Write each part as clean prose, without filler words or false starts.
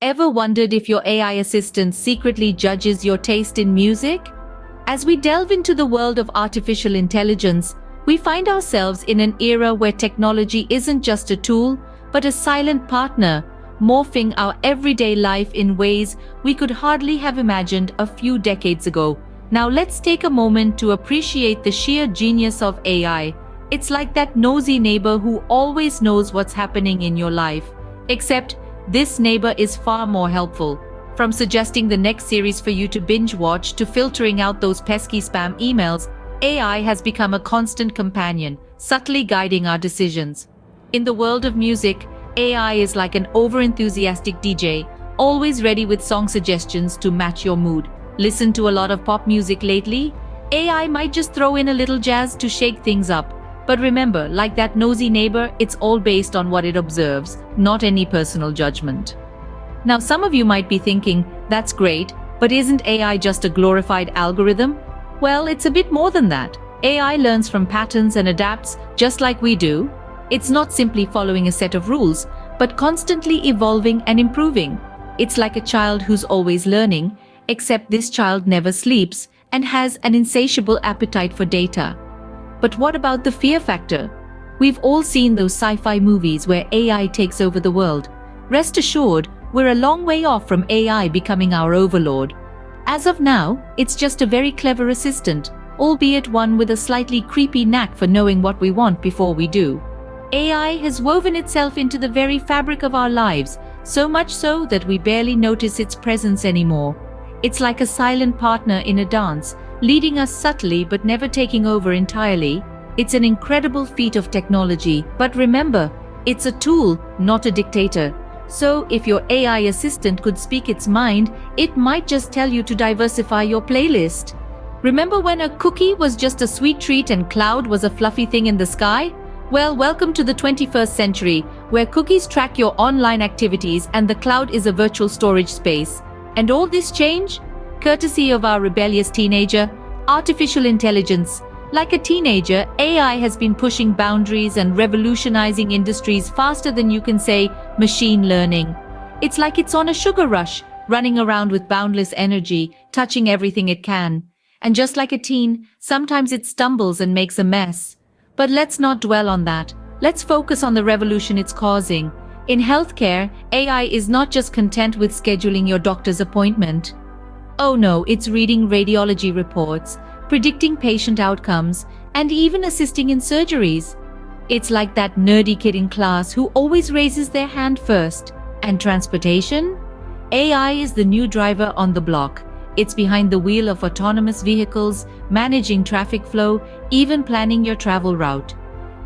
Ever wondered if your AI assistant secretly judges your taste in music? As we delve into the world of artificial intelligence, we find ourselves in an era where technology isn't just a tool, but a silent partner, morphing our everyday life in ways we could hardly have imagined a few decades ago. Now let's take a moment to appreciate the sheer genius of AI. It's like that nosy neighbor who always knows what's happening in your life. Except, this neighbor is far more helpful. From suggesting the next series for you to binge watch to filtering out those pesky spam emails, AI has become a constant companion, subtly guiding our decisions. In the world of music, AI is like an over-enthusiastic DJ, always ready with song suggestions to match your mood. Listen to a lot of pop music lately? AI might just throw in a little jazz to shake things up. But remember, like that nosy neighbor, it's all based on what it observes, not any personal judgment. Now, some of you might be thinking, that's great, but isn't AI just a glorified algorithm? Well, it's a bit more than that. AI learns from patterns and adapts just like we do. It's not simply following a set of rules, but constantly evolving and improving. It's like a child who's always learning, except this child never sleeps and has an insatiable appetite for data. But what about the fear factor? We've all seen those sci-fi movies where AI takes over the world. Rest assured, we're a long way off from AI becoming our overlord. As of now, it's just a very clever assistant, albeit one with a slightly creepy knack for knowing what we want before we do. AI has woven itself into the very fabric of our lives, so much so that we barely notice its presence anymore. It's like a silent partner in a dance, leading us subtly but never taking over entirely. It's an incredible feat of technology, but remember, it's a tool, not a dictator. So if your AI assistant could speak its mind, it might just tell you to diversify your playlist. Remember when a cookie was just a sweet treat and cloud was a fluffy thing in the sky? Well, welcome to the 21st century, where cookies track your online activities and the cloud is a virtual storage space. And all this change? Courtesy of our rebellious teenager, artificial intelligence. Like a teenager, AI has been pushing boundaries and revolutionizing industries faster than you can say machine learning. It's like it's on a sugar rush, running around with boundless energy, touching everything it can. And just like a teen, sometimes it stumbles and makes a mess. But let's not dwell on that. Let's focus on the revolution it's causing. In healthcare, AI is not just content with scheduling your doctor's appointment. Oh no, it's reading radiology reports, predicting patient outcomes, and even assisting in surgeries. It's like that nerdy kid in class who always raises their hand first. And transportation? AI is the new driver on the block. It's behind the wheel of autonomous vehicles, managing traffic flow, even planning your travel route.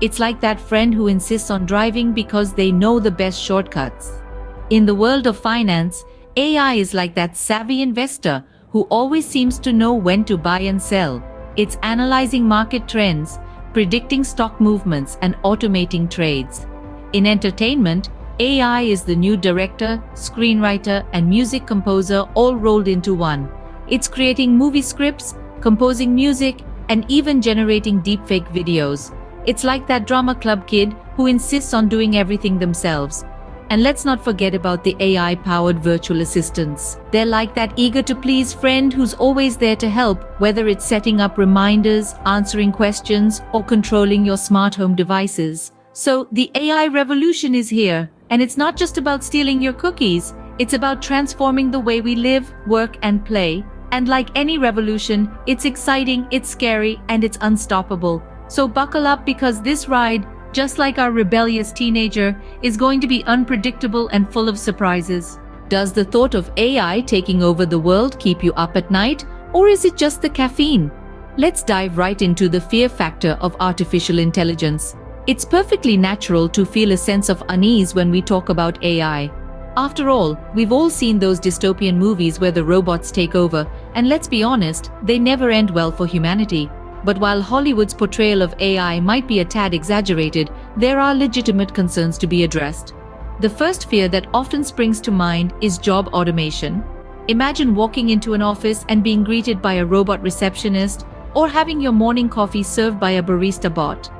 It's like that friend who insists on driving because they know the best shortcuts. In the world of finance, AI is like that savvy investor who always seems to know when to buy and sell. It's analyzing market trends, predicting stock movements, and automating trades. In entertainment, AI is the new director, screenwriter, and music composer all rolled into one. It's creating movie scripts, composing music, and even generating deepfake videos. It's like that drama club kid who insists on doing everything themselves. And let's not forget about the AI-powered virtual assistants. They're like that eager-to-please friend who's always there to help, whether it's setting up reminders, answering questions, or controlling your smart home devices. So the AI revolution is here, and it's not just about stealing your cookies. It's about transforming the way we live, work, and play. And like any revolution, it's exciting, it's scary, and it's unstoppable. So buckle up because this ride, just like our rebellious teenager, is going to be unpredictable and full of surprises. Does the thought of AI taking over the world keep you up at night, or is it just the caffeine? Let's dive right into the fear factor of artificial intelligence. It's perfectly natural to feel a sense of unease when we talk about AI. After all, we've all seen those dystopian movies where the robots take over, and let's be honest, they never end well for humanity. But while Hollywood's portrayal of AI might be a tad exaggerated, there are legitimate concerns to be addressed. The first fear that often springs to mind is job automation. Imagine walking into an office and being greeted by a robot receptionist, or having your morning coffee served by a barista bot.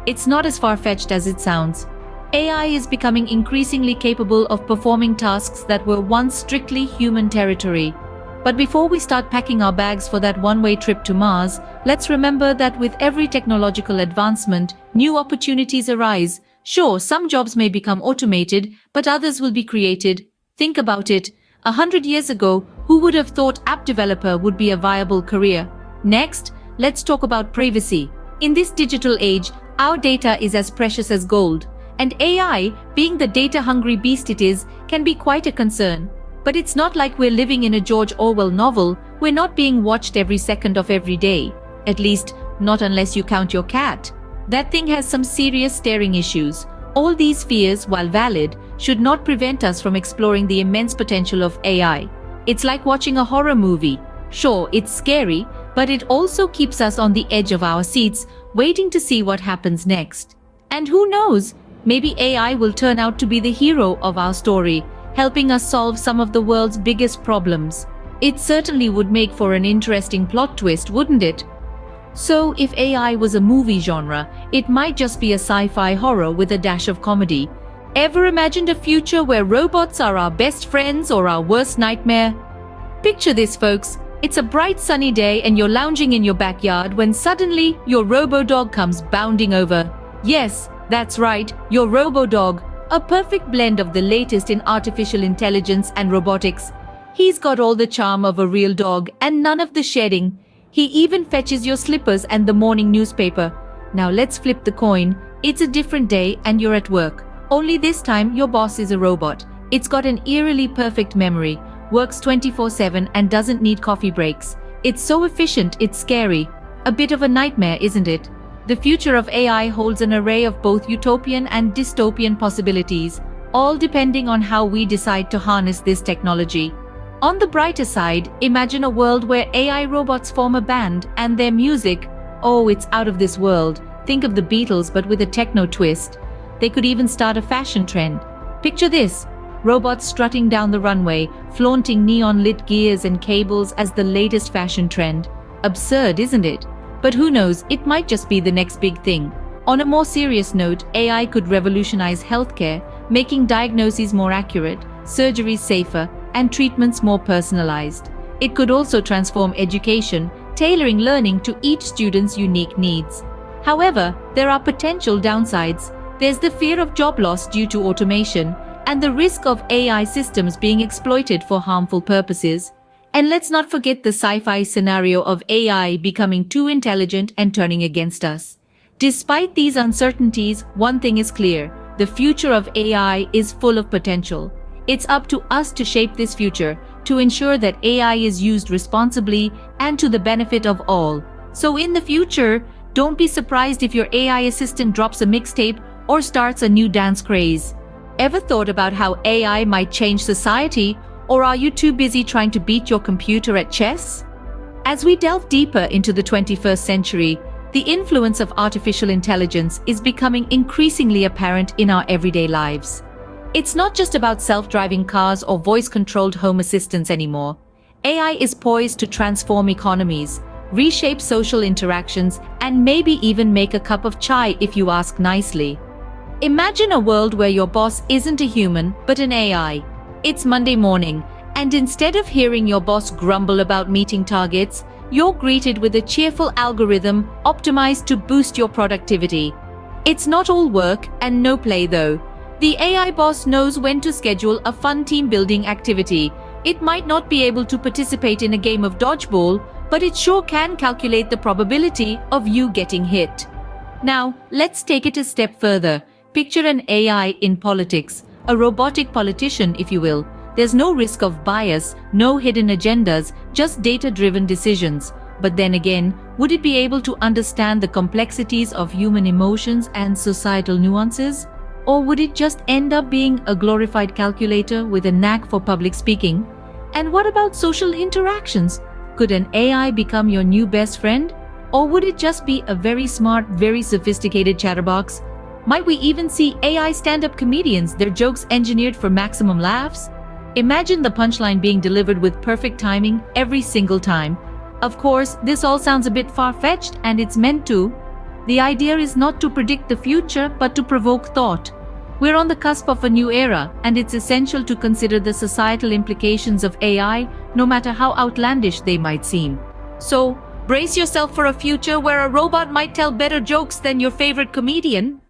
It's not as far-fetched as it sounds. AI is becoming increasingly capable of performing tasks that were once strictly human territory. But before we start packing our bags for that one-way trip to Mars, let's remember that with every technological advancement, new opportunities arise. Sure, some jobs may become automated, but others will be created. Think about it. 100 years ago, who would have thought app developer would be a viable career? Next, let's talk about privacy. In this digital age, our data is as precious as gold, and AI, being the data-hungry beast it is, can be quite a concern. But it's not like we're living in a George Orwell novel. We're not being watched every second of every day. At least, not unless you count your cat. That thing has some serious staring issues. All these fears, while valid, should not prevent us from exploring the immense potential of AI. It's like watching a horror movie. Sure, it's scary, but it also keeps us on the edge of our seats, waiting to see what happens next. And who knows, maybe AI will turn out to be the hero of our story, helping us solve some of the world's biggest problems. It certainly would make for an interesting plot twist, wouldn't it? So, if AI was a movie genre, it might just be a sci-fi horror with a dash of comedy. Ever imagined a future where robots are our best friends or our worst nightmare? Picture this, folks. It's a bright sunny day and you're lounging in your backyard when suddenly your robo-dog comes bounding over. Yes, that's right, your robo-dog. A perfect blend of the latest in artificial intelligence and robotics. He's got all the charm of a real dog and none of the shedding. He even fetches your slippers and the morning newspaper. Now let's flip the coin. It's a different day and you're at work. Only this time your boss is a robot. It's got an eerily perfect memory, works 24/7 and doesn't need coffee breaks. It's so efficient, it's scary. A bit of a nightmare, isn't it? The future of AI holds an array of both utopian and dystopian possibilities, all depending on how we decide to harness this technology. On the brighter side, imagine a world where AI robots form a band and their music, oh, it's out of this world. Think of the Beatles but with a techno twist. They could even start a fashion trend. Picture this, robots strutting down the runway, flaunting neon-lit gears and cables as the latest fashion trend. Absurd, isn't it? But who knows, it might just be the next big thing. On a more serious note, AI could revolutionize healthcare, making diagnoses more accurate, surgeries safer, and treatments more personalized. It could also transform education, tailoring learning to each student's unique needs. However, there are potential downsides. There's the fear of job loss due to automation, and the risk of AI systems being exploited for harmful purposes. And let's not forget the sci-fi scenario of AI becoming too intelligent and turning against us. Despite these uncertainties, one thing is clear: the future of AI is full of potential. It's up to us to shape this future, to ensure that AI is used responsibly and to the benefit of all. So in the future, don't be surprised if your AI assistant drops a mixtape or starts a new dance craze. Ever thought about how AI might change society? Or are you too busy trying to beat your computer at chess? As we delve deeper into the 21st century, the influence of artificial intelligence is becoming increasingly apparent in our everyday lives. It's not just about self-driving cars or voice-controlled home assistants anymore. AI is poised to transform economies, reshape social interactions, and maybe even make a cup of chai if you ask nicely. Imagine a world where your boss isn't a human, but an AI. It's Monday morning, and instead of hearing your boss grumble about meeting targets, you're greeted with a cheerful algorithm optimized to boost your productivity. It's not all work and no play though. The AI boss knows when to schedule a fun team-building activity. It might not be able to participate in a game of dodgeball, but it sure can calculate the probability of you getting hit. Now, let's take it a step further. Picture an AI in politics. A robotic politician, if you will. There's no risk of bias, no hidden agendas, just data-driven decisions. But then again, would it be able to understand the complexities of human emotions and societal nuances? Or would it just end up being a glorified calculator with a knack for public speaking? And what about social interactions? Could an AI become your new best friend? Or would it just be a very smart, very sophisticated chatterbox? Might we even see AI stand-up comedians, their jokes engineered for maximum laughs? Imagine the punchline being delivered with perfect timing every single time. Of course, this all sounds a bit far-fetched, and it's meant to. The idea is not to predict the future, but to provoke thought. We're on the cusp of a new era, and it's essential to consider the societal implications of AI, no matter how outlandish they might seem. So, brace yourself for a future where a robot might tell better jokes than your favorite comedian.